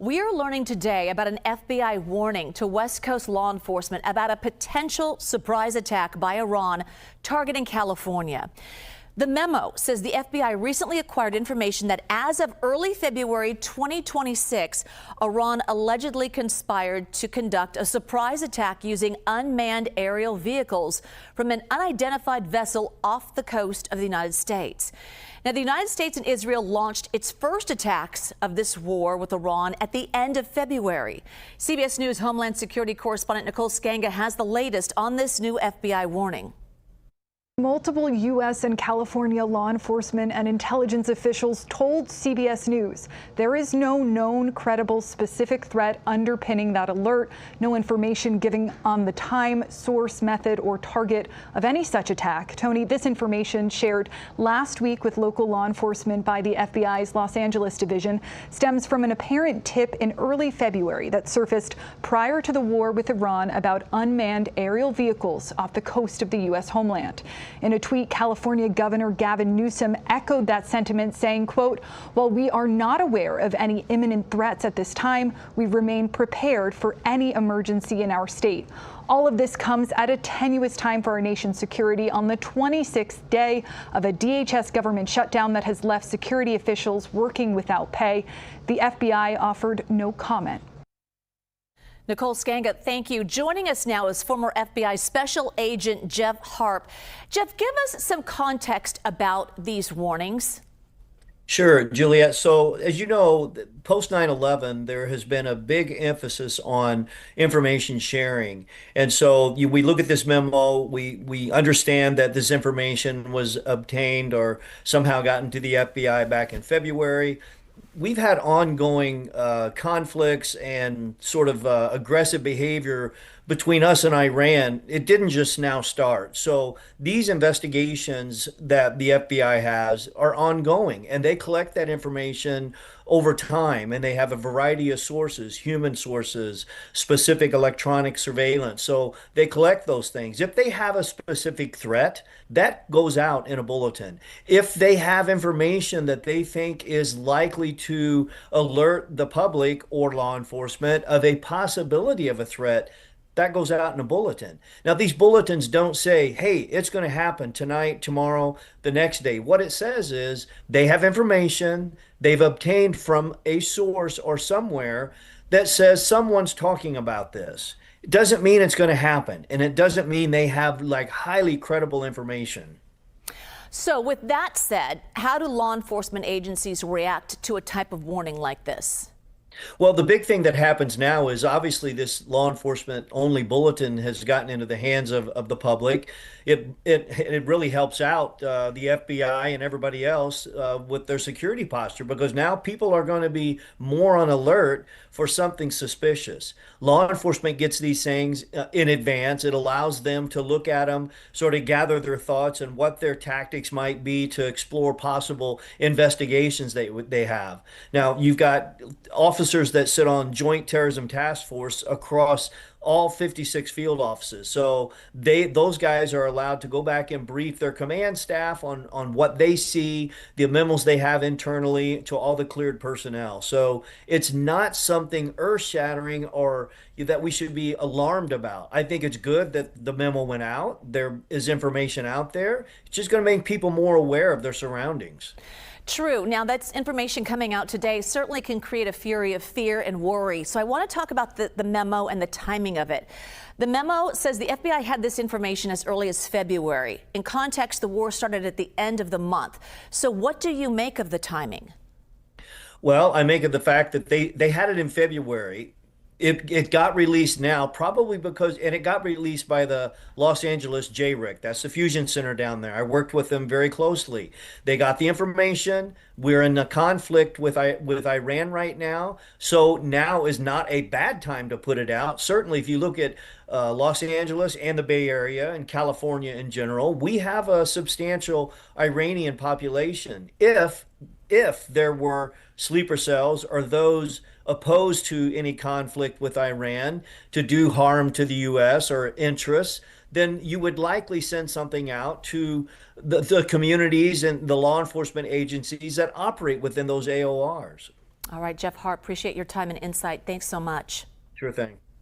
We are learning today about an FBI warning to West Coast law enforcement about a potential surprise attack by Iran targeting California. The memo says the FBI recently acquired information that as of early February 2026, Iran allegedly conspired to conduct a surprise attack using unmanned aerial vehicles from an unidentified vessel off the coast of the United States. Now, the United States and Israel launched its first attacks of this war with Iran at the end of February. CBS News Homeland Security correspondent Nicole Sganga has the latest on this new FBI warning. Multiple U.S. and California law enforcement and intelligence officials told CBS News there is no known credible specific threat underpinning that alert. No information giving on the time, source, method, or target of any such attack. Tony, this information shared last week with local law enforcement by the FBI's Los Angeles division stems from an apparent tip in early February that surfaced prior to the war with Iran about unmanned aerial vehicles off the coast of the U.S. homeland. In a tweet, California Governor Gavin Newsom echoed that sentiment, saying, quote, "While we are not aware of any imminent threats at this time, we remain prepared for any emergency in our state." All of this comes at a tenuous time for our nation's security on the 26th day of a DHS government shutdown that has left security officials working without pay. The FBI offered no comment. Nicole Sganga, thank you. Joining us now is former FBI Special Agent Jeff Harp. Jeff, give us some context about these warnings. Sure, Juliet. So as you know, post 9/11, there has been a big emphasis on information sharing. And so we look at this memo, we understand that this information was obtained or somehow gotten to the FBI back in February. We've had ongoing conflicts and sort of aggressive behavior between us and Iran. It didn't just now start. So these investigations that the FBI has are ongoing, and they collect that information over time, and they have a variety of sources, human sources, specific electronic surveillance. So they collect those things. If they have a specific threat, that goes out in a bulletin. If they have information that they think is likely to alert the public or law enforcement of a possibility of a threat, that goes out in a bulletin. Now, these bulletins don't say, hey, it's going to happen tonight, tomorrow, the next day. What it says is they have information they've obtained from a source or somewhere that says someone's talking about this. It doesn't mean it's going to happen, and it doesn't mean they have like highly credible information. So with that said, how do law enforcement agencies react to a type of warning like this? Well, the big thing that happens now is obviously this law enforcement only bulletin has gotten into the hands of the public. It really helps out the FBI and everybody else with their security posture, because now people are going to be more on alert for something suspicious. Law enforcement gets these things in advance. It allows them to look at them, sort of gather their thoughts and what their tactics might be to explore possible investigations they have. Now, you've got officers that sit on Joint Terrorism Task Force across all 56 field offices. So those guys are allowed to go back and brief their command staff on what they see, the memos they have internally to all the cleared personnel. So it's not something earth-shattering or that we should be alarmed about. I think it's good that the memo went out. There is information out there. It's just going to make people more aware of their surroundings. True. Now, that's information coming out today certainly can create a fury of fear and worry. So I want to talk about the memo and the timing of it. The memo says the FBI had this information as early as February. In context, the war started at the end of the month. So what do you make of the timing? Well, I make of the fact that they had it in February. It got released now, probably because, and it got released by the Los Angeles JRIC. That's the fusion center down there. I worked with them very closely. They got the information. We're in a conflict with Iran right now. So now is not a bad time to put it out. Certainly, if you look at Los Angeles and the Bay Area and California in general, we have a substantial Iranian population. If there were sleeper cells or those opposed to any conflict with Iran to do harm to the U.S. or interests, then you would likely send something out to the communities and the law enforcement agencies that operate within those AORs. All right, Jeff Harp, appreciate your time and insight. Thanks so much. Sure thing.